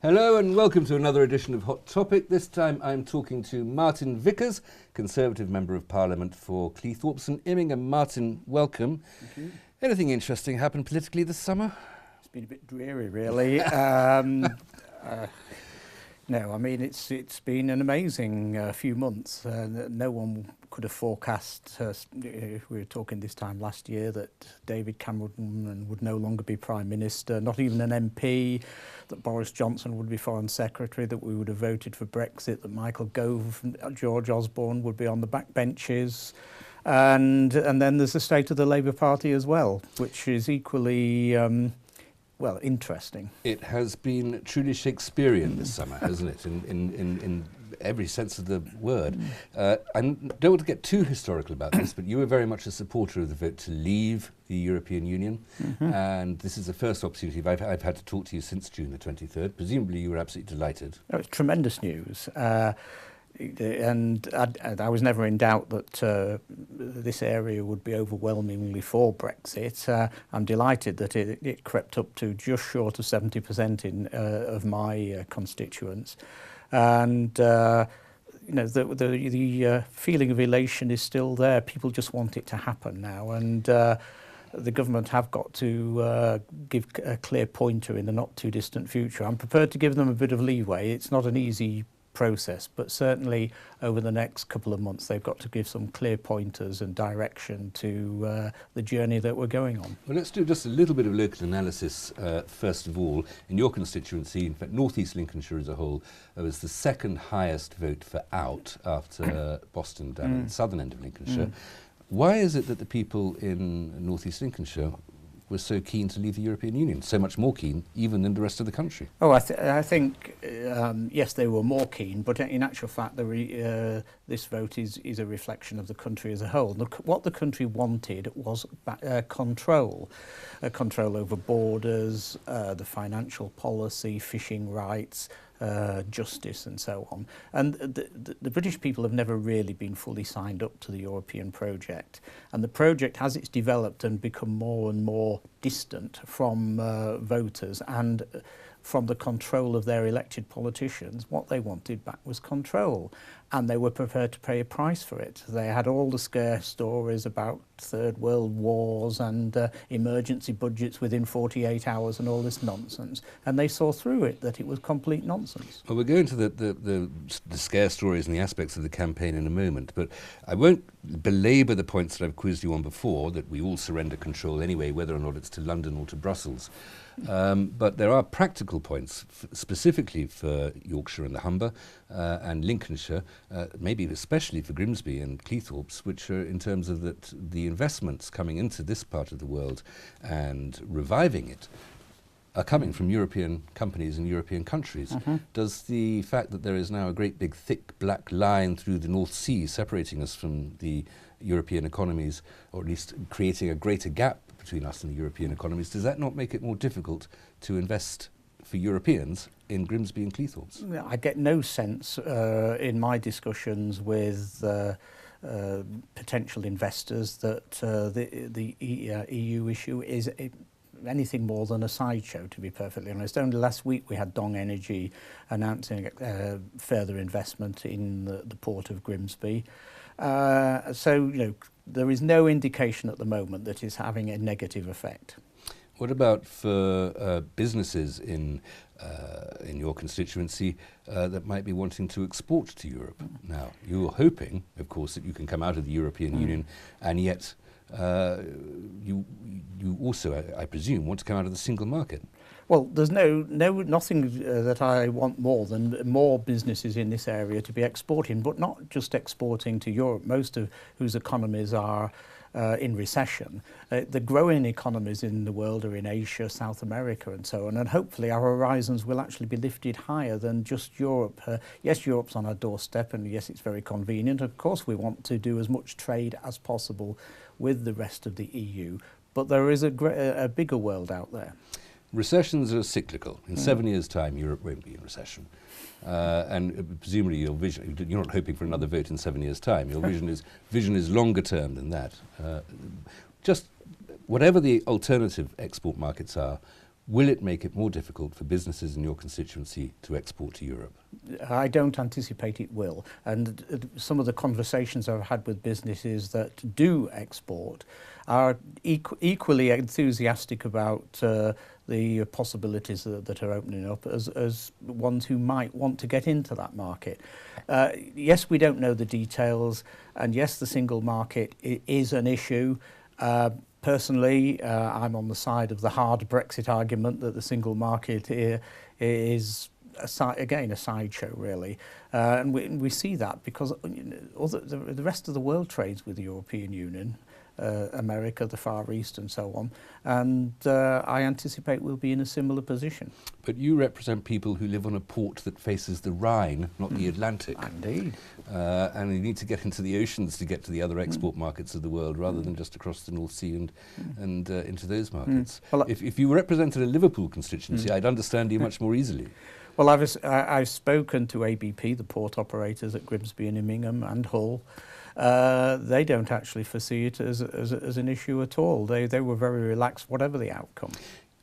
Hello and welcome to another edition of Hot Topic. This time I'm talking to Martin Vickers, Conservative Member of Parliament for Cleethorpes and Immingham. Martin, welcome. Thank you. Anything interesting happened politically this summer? It's been a bit dreary, really. No, I mean, it's been an amazing few months. No one could have forecast, if we were talking this time last year, that David Cameron would no longer be Prime Minister, not even an MP, that Boris Johnson would be Foreign Secretary, that we would have voted for Brexit, that Michael Gove and George Osborne would be on the backbenches. And then there's the state of the Labour Party as well, which is equally interesting. It has been truly Shakespearean this summer, hasn't it, in every sense of the word. I don't want to get too historical about this, but you were very much a supporter of the vote to leave the European Union, and this is the first opportunity I've had to talk to you since June the 23rd. Presumably you were absolutely delighted. Oh, it's tremendous news. And I was never in doubt that this area would be overwhelmingly for Brexit. I'm delighted that it crept up to just short of 70% of my constituents. And the feeling of elation is still there. People just want it to happen now. And the government have got to give a clear pointer in the not too distant future. I'm prepared to give them a bit of leeway. It's not an easy process, but certainly over the next couple of months they've got to give some clear pointers and direction to the journey that we're going on. Well, let's do just a little bit of local analysis first of all. In your constituency, in fact North East Lincolnshire as a whole, there was the second highest vote for out after Boston down at the southern end of Lincolnshire. Why is it that the people in North East Lincolnshire were so keen to leave the European Union, so much more keen even than the rest of the country? Oh, I think, yes, they were more keen, but in actual fact, this vote is a reflection of the country as a whole. Look, what the country wanted was control over borders, the financial policy, fishing rights, justice and so on. And the British people have never really been fully signed up to the European project. And the project, as it's developed and become more and more distant from voters and from the control of their elected politicians, what they wanted back was control. And they were prepared to pay a price for it. They had all the scare stories about Third World Wars and emergency budgets within 48 hours and all this nonsense. And they saw through it that it was complete nonsense. Well, we'll go into the scare stories and the aspects of the campaign in a moment, but I won't belabor the points that I've quizzed you on before, that we all surrender control anyway, whether or not it's to London or to Brussels. But there are practical points, specifically for Yorkshire and the Humber and Lincolnshire, maybe especially for Grimsby and Cleethorpes, which are in terms of the investments coming into this part of the world and reviving it are coming from European companies and European countries. Does the fact that there is now a great big thick black line through the North Sea separating us from the European economies, or at least creating a greater gap between us and the European economies, does that not make it more difficult to invest for Europeans in Grimsby and Cleethorpes? I get no sense in my discussions with potential investors that the EU issue is anything more than a sideshow, to be perfectly honest. Only last week we had Dong Energy announcing further investment in the port of Grimsby. So, there is no indication at the moment that it's having a negative effect. What about for businesses in your constituency that might be wanting to export to Europe? Now, you're hoping, of course, that you can come out of the European Union, and yet you also, I presume, want to come out of the single market. Well, there's nothing that I want more than more businesses in this area to be exporting, but not just exporting to Europe, most of whose economies are in recession. The growing economies in the world are in Asia, South America and so on, and hopefully our horizons will actually be lifted higher than just Europe. Yes, Europe's on our doorstep, and yes, it's very convenient. Of course, we want to do as much trade as possible with the rest of the EU, but there is a bigger world out there. Recessions are cyclical. In 7 years' time, Europe won't be in recession. And presumably your vision, you're not hoping for another vote in 7 years' time. Your vision is longer term than that. Just whatever the alternative export markets are, will it make it more difficult for businesses in your constituency to export to Europe? I don't anticipate it will. And some of the conversations I've had with businesses that do export are equally enthusiastic about the possibilities that are opening up as ones who might want to get into that market. Yes, we don't know the details, and yes, the single market is an issue. Personally, I'm on the side of the hard Brexit argument that the single market is, again, a sideshow, really. And we see that because the rest of the world trades with the European Union, America, the Far East and so on. And I anticipate we'll be in a similar position. But you represent people who live on a port that faces the Rhine, not the Atlantic. Indeed. And you need to get into the oceans to get to the other export markets of the world rather than just across the North Sea and into those markets. Well, if you represented a Liverpool constituency, I'd understand you much more easily. Well, I've spoken to ABP, the port operators at Grimsby and Immingham and Hull. They don't actually foresee it as an issue at all. They were very relaxed, whatever the outcome.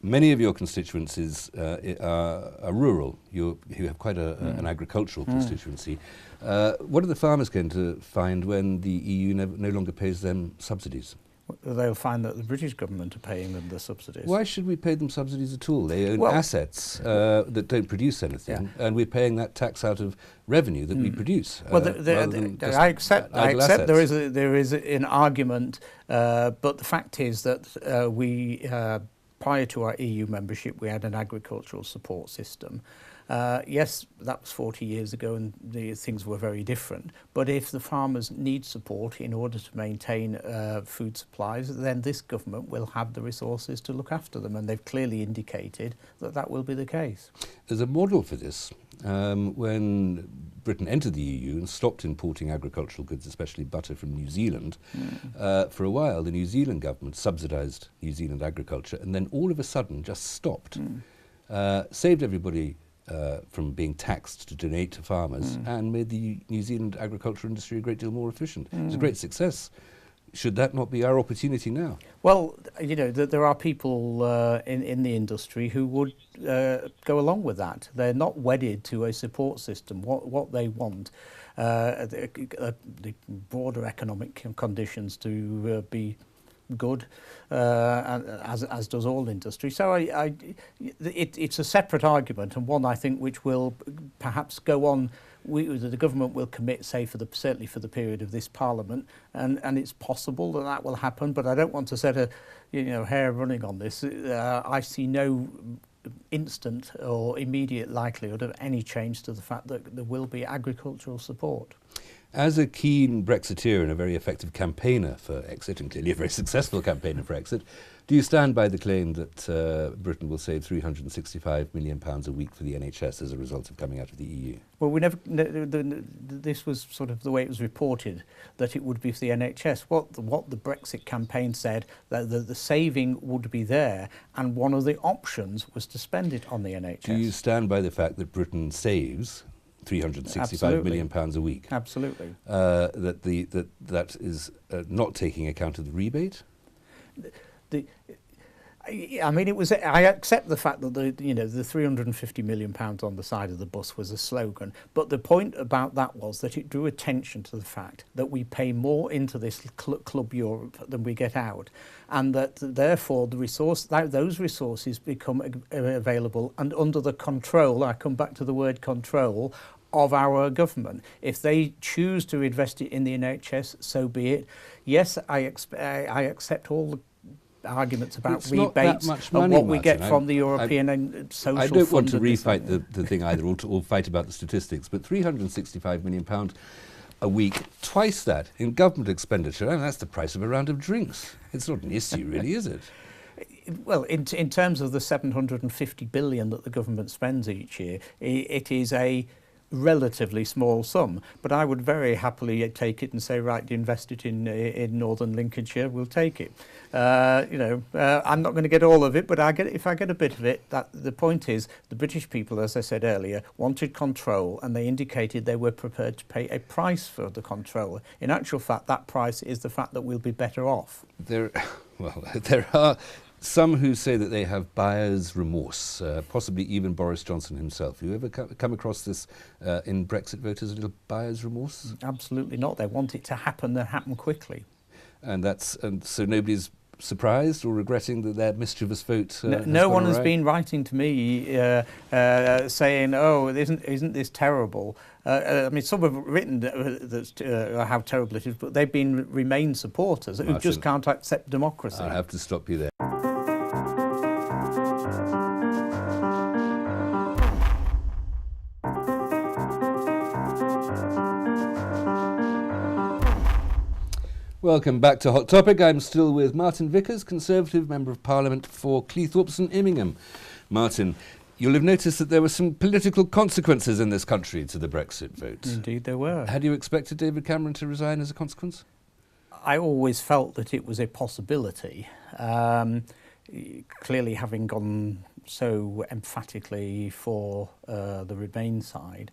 Many of your constituencies are rural. You have quite an agricultural constituency. What are the farmers going to find when the EU no longer pays them subsidies? They'll find that the British government are paying them the subsidies. Why should we pay them subsidies at all? They own assets that don't produce anything, and we're paying that tax out of revenue that we produce. Well, I accept there is an argument, but the fact is that we, prior to our EU membership, we had an agricultural support system. Yes, that was 40 years ago and things were very different. But if the farmers need support in order to maintain food supplies, then this government will have the resources to look after them. And they've clearly indicated that that will be the case. There's a model for this. When Britain entered the EU and stopped importing agricultural goods, especially butter from New Zealand, for a while the New Zealand government subsidised New Zealand agriculture and then all of a sudden just stopped. Saved everybody from being taxed to donate to farmers and made the New Zealand agriculture industry a great deal more efficient. It was a great success. Should that not be our opportunity now? Well, you know, there are people in the industry who would go along with that. They're not wedded to a support system. What they want, the broader economic conditions to be good, as does all industry. So it's a separate argument, and one I think which will perhaps go on. The government will commit, say, certainly for the period of this Parliament, and it's possible that will happen. But I don't want to set hair running on this. I see no instant or immediate likelihood of any change to the fact that there will be agricultural support. As a keen Brexiteer and a very effective campaigner for exit, and clearly a very successful campaigner for exit, do you stand by the claim that Britain will save £365 million a week for the NHS as a result of coming out of the EU? Well, we never. This was sort of the way it was reported, that it would be for the NHS. What the Brexit campaign said, that the saving would be there, and one of the options was to spend it on the NHS. Do you stand by the fact that Britain saves £365 million a week? Absolutely. That is not taking account of the rebate? I mean, I accept the fact that the £350 million on the side of the bus was a slogan, but the point about that was that it drew attention to the fact that we pay more into this Club Europe than we get out, and that therefore those resources become available and under the control. I come back to the word control of our government. If they choose to invest it in the NHS, so be it. Yes, I accept all the arguments about rebates and what we get from the European and social fund. I don't want to refight the thing either, or fight about the statistics, but £365 million a week, twice that in government expenditure, and that's the price of a round of drinks. It's not an issue, really, is it? Well, in terms of the £750 billion that the government spends each year, it is a relatively small sum, but I would very happily take it and say, right, invest it in northern Lincolnshire, we'll take it. I'm not going to get all of it, but if I get a bit of it. The point is, the British people, as I said earlier, wanted control, and they indicated they were prepared to pay a price for the control. In actual fact, that price is the fact that we'll be better off. There are some who say that they have buyer's remorse, possibly even Boris Johnson himself. Have you ever come across this in Brexit voters, a little buyer's remorse? Absolutely not. They want it to happen and happen quickly. And so nobody's surprised or regretting that their mischievous vote no one has been writing to me saying, "Oh, isn't this terrible?" I mean, some have written how terrible it is, but they've been Remain supporters who just can't accept democracy. I'll have to stop you there. Welcome back to Hot Topic. I'm still with Martin Vickers, Conservative Member of Parliament for Cleethorpes and Immingham. Martin, you'll have noticed that there were some political consequences in this country to the Brexit vote. Indeed there were. Had you expected David Cameron to resign as a consequence? I always felt that it was a possibility. Clearly, having gone so emphatically for the Remain side,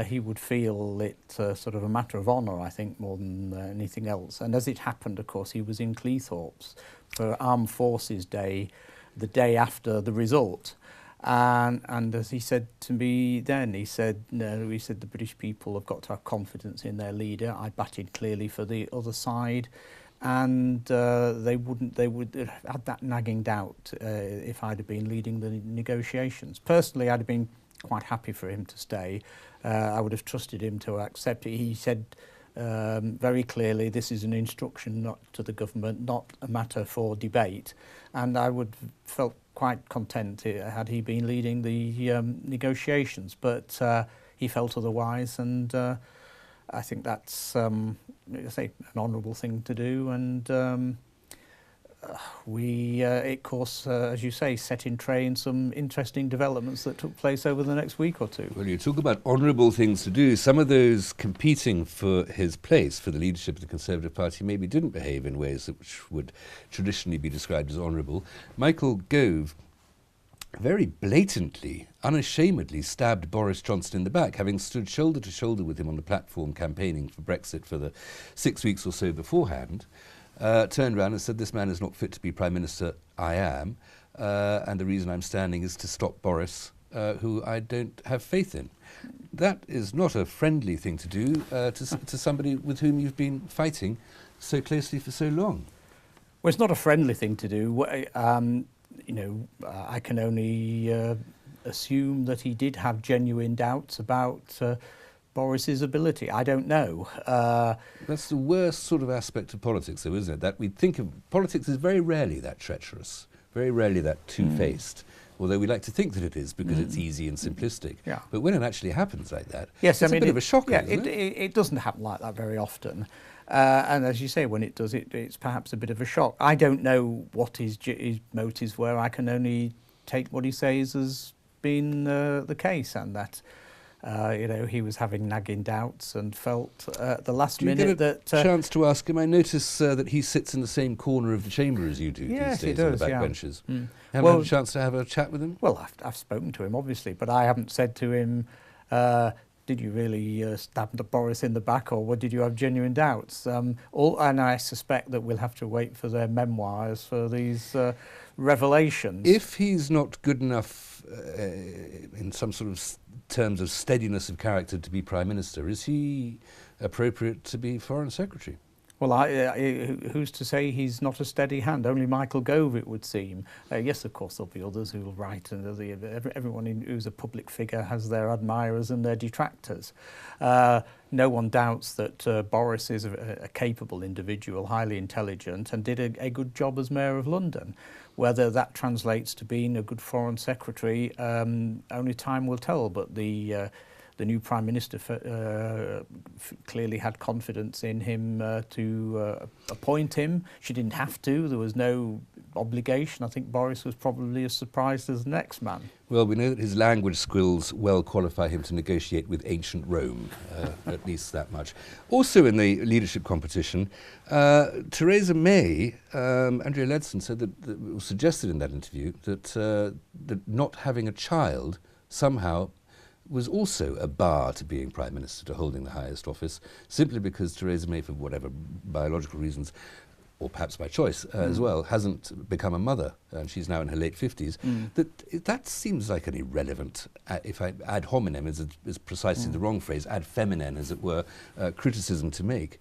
he would feel it sort of a matter of honour, I think, more than anything else. And as it happened, of course, he was in Cleethorpes for Armed Forces Day, the day after the result. And as he said to me then, he said the British people have got to have confidence in their leader. I batted clearly for the other side, and they would have had that nagging doubt if I'd have been leading the negotiations. Personally, I'd have been quite happy for him to stay. I would have trusted him to accept it. He said very clearly, this is an instruction not to the government, not a matter for debate, and I would have felt quite content had he been leading the negotiations, but he felt otherwise, and I think that's an honourable thing to do, and we, of course, as you say, set in train some interesting developments that took place over the next week or two. Well, you talk about honourable things to do. Some of those competing for his place, for the leadership of the Conservative Party, maybe didn't behave in ways which would traditionally be described as honourable. Michael Gove very blatantly, unashamedly stabbed Boris Johnson in the back, having stood shoulder to shoulder with him on the platform campaigning for Brexit for the 6 weeks or so beforehand. Turned around and said, this man is not fit to be Prime Minister, I am, and the reason I'm standing is to stop Boris, who I don't have faith in. That is not a friendly thing to do to somebody with whom you've been fighting so closely for so long. Well, it's not a friendly thing to do. I can only assume that he did have genuine doubts about Boris's ability. I don't know. That's the worst sort of aspect of politics, though, isn't it? That we think of politics is very rarely that treacherous, very rarely that two-faced. Although we like to think that it is because it's easy and simplistic. Yeah. But when it actually happens like that, yes, it's a bit of a shocker, isn't it? It doesn't happen like that very often. And as you say, when it does, it's perhaps a bit of a shock. I don't know what his motives were. I can only take what he says as being the case, and that he was having nagging doubts and felt at the last minute that... chance to ask him? I notice that he sits in the same corner of the chamber as you do yes, these days, he does, on the back yeah. benches. Haven't had a chance to have a chat with him? Well, I've spoken to him, obviously, but I haven't said to him, did you really stab Boris in the back, or what, did you have genuine doubts? And I suspect that we'll have to wait for their memoirs for these revelations. If he's not good enough in some sort of terms of steadiness of character to be Prime Minister, is he appropriate to be Foreign Secretary? Well, who's to say he's not a steady hand? Only Michael Gove, it would seem. Yes, of course, there'll be others who will write, and everyone who's a public figure has their admirers and their detractors. No one doubts that Boris is a capable individual, highly intelligent, and did a good job as Mayor of London. Whether that translates to being a good Foreign Secretary, only time will tell, but the new Prime Minister clearly had confidence in him to appoint him. She didn't have to. There was no obligation. I think Boris was probably as surprised as the next man. Well, we know that his language skills well qualify him to negotiate with ancient Rome, at least that much. Also in the leadership competition, Theresa May, Andrea Leadsom said that it was suggested in that interview that not having a child somehow was also a bar to being Prime Minister, to holding the highest office, simply because Theresa May, for whatever biological reasons, or perhaps by choice as well, hasn't become a mother, and she's now in her late 50s, that seems like an irrelevant, ad hominem is precisely the wrong phrase, ad feminem, as it were, criticism to make.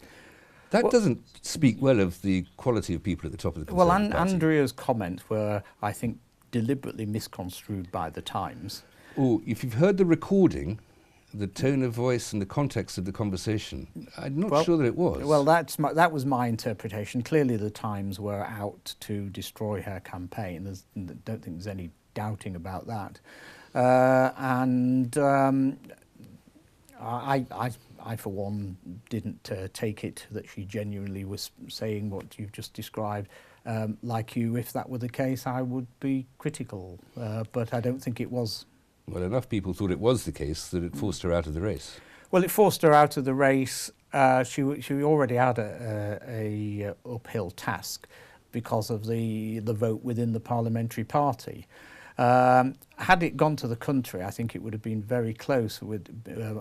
That doesn't speak well of the quality of people at the top of the Conservative Party. Andrea's comments were, I think, deliberately misconstrued by the Times. Oh, if you've heard the recording, the tone of voice and the context of the conversation, I'm not sure that it was. Well, that was my interpretation. Clearly the Times were out to destroy her campaign. I don't think there's any doubting about that. I, for one, didn't take it that she genuinely was saying what you've just described. Like you, if that were the case, I would be critical, but I don't think it was. Well, enough people thought it was the case that it forced her out of the race. Well, it forced her out of the race. She already had a uphill task because of the vote within the parliamentary party. Had it gone to the country, I think it would have been very close with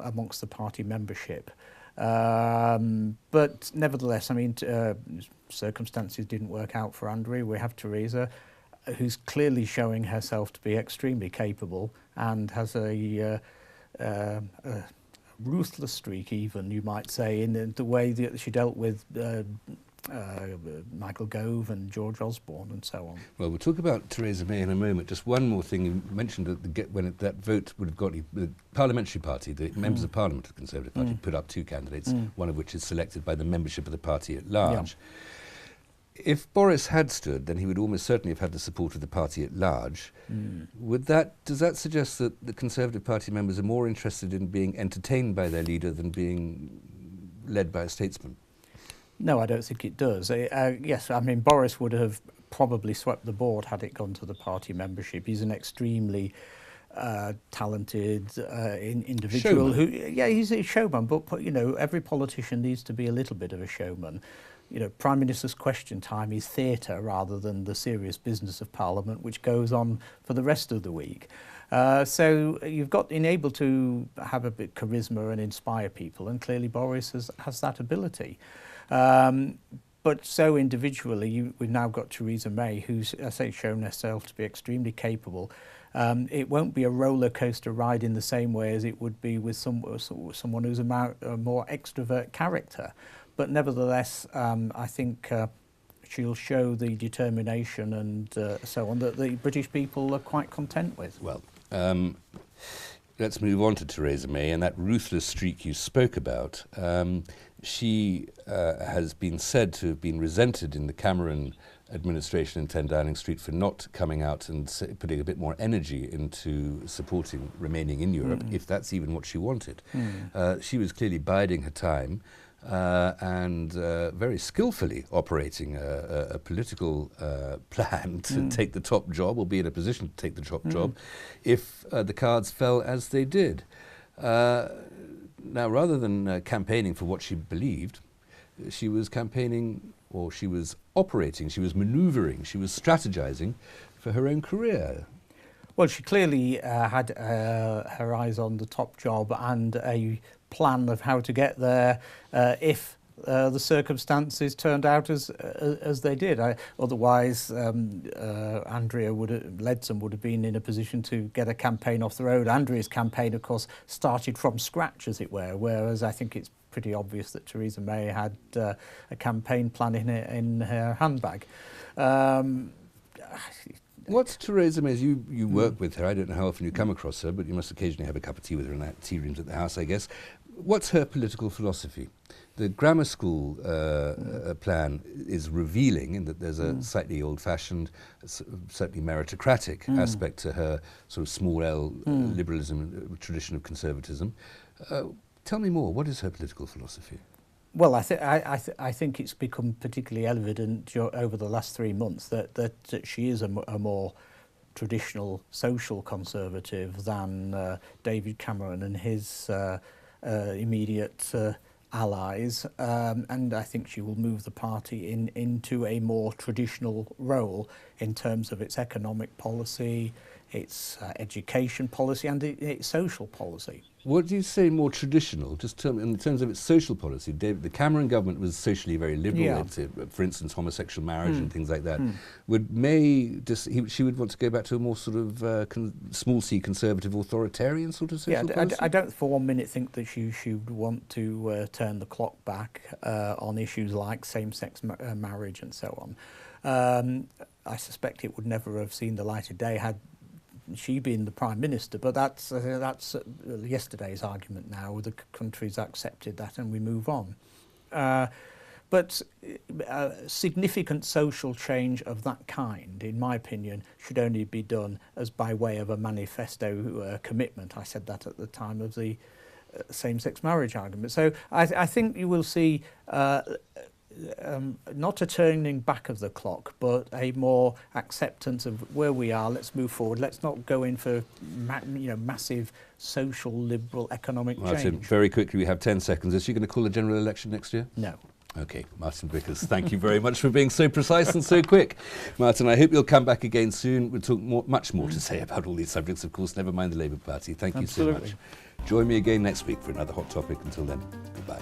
amongst the party membership. But nevertheless, I mean, circumstances didn't work out for Andrea. We have Theresa, who's clearly showing herself to be extremely capable and has a ruthless streak, even, you might say, in the way that she dealt with Michael Gove and George Osborne and so on. Well, we'll talk about Theresa May in a moment. Just one more thing. You mentioned that that vote would have got the parliamentary party, the members of Parliament of the Conservative Party, put up two candidates, one of which is selected by the membership of the party at large. Yeah. If Boris had stood, then he would almost certainly have had the support of the party at large. Does that suggest that the Conservative Party members are more interested in being entertained by their leader than being led by a statesman? No, I don't think it does. Yes, I mean, Boris would have probably swept the board had it gone to the party membership. He's an extremely talented individual. He's a showman, but, you know, every politician needs to be a little bit of a showman. You know, Prime Minister's Question Time is theatre rather than the serious business of Parliament, which goes on for the rest of the week. So you've been able to have a bit of charisma and inspire people, and clearly Boris has that ability. But so individually, we've now got Theresa May, who's, as I say, shown herself to be extremely capable. It won't be a roller coaster ride in the same way as it would be with someone who's a more extrovert character. But nevertheless, I think she'll show the determination and so on that the British people are quite content with. Well, let's move on to Theresa May and that ruthless streak you spoke about. She has been said to have been resented in the Cameron administration in 10 Downing Street for not coming out and putting a bit more energy into supporting remaining in Europe, if that's even what she wanted. She was clearly biding her time and very skillfully operating a political plan to take the top job, or be in a position to take the top job, if the cards fell as they did. Now, rather than campaigning for what she believed, she was campaigning, or she was operating, she was manoeuvring, she was strategizing for her own career. Well, she clearly had her eyes on the top job and a plan of how to get there if the circumstances turned out as they did. Otherwise, Andrea Leadsom would have been in a position to get a campaign off the road. Andrea's campaign, of course, started from scratch, as it were, whereas I think it's pretty obvious that Theresa May had a campaign plan in her handbag. What's Theresa May's? You work with her. I don't know how often you come across her, but you must occasionally have a cup of tea with her in that tea rooms at the house, I guess. What's her political philosophy? The grammar school plan is revealing in that there's a slightly old-fashioned, certainly meritocratic aspect to her sort of small L liberalism, tradition of conservatism. Tell me more. What is her political philosophy? Well, I think it's become particularly evident over the last 3 months that she is a more traditional social conservative than David Cameron and his immediate allies, and I think she will move the party into a more traditional role in terms of its economic policy, its education policy and its social policy. What do you say more traditional? Just in terms of its social policy, the Cameron government was socially very liberal. Yeah. For instance, homosexual marriage and things like that. Would May she would want to go back to a more sort of small c conservative authoritarian sort of social policy? I don't for 1 minute think that she would want to turn the clock back on issues like same-sex marriage and so on. I suspect it would never have seen the light of day had she been the Prime Minister, but that's yesterday's argument now. The country's accepted that and we move on. But significant social change of that kind, in my opinion, should only be done as by way of a manifesto commitment. I said that at the time of the same-sex marriage argument. So I think you will see not a turning back of the clock, but a more acceptance of where we are. Let's move forward. Let's not go in for massive social liberal economic Martin, change. very quickly, we have 10 seconds. Is she going to call a general election next year? No. Okay, Martin Vickers, thank you very much for being so precise and so quick. Martin, I hope you'll come back again soon. We'll talk much more to say about all these subjects, of course, never mind the Labour Party. Thank you so much. Join me again next week for another hot topic. Until then, goodbye.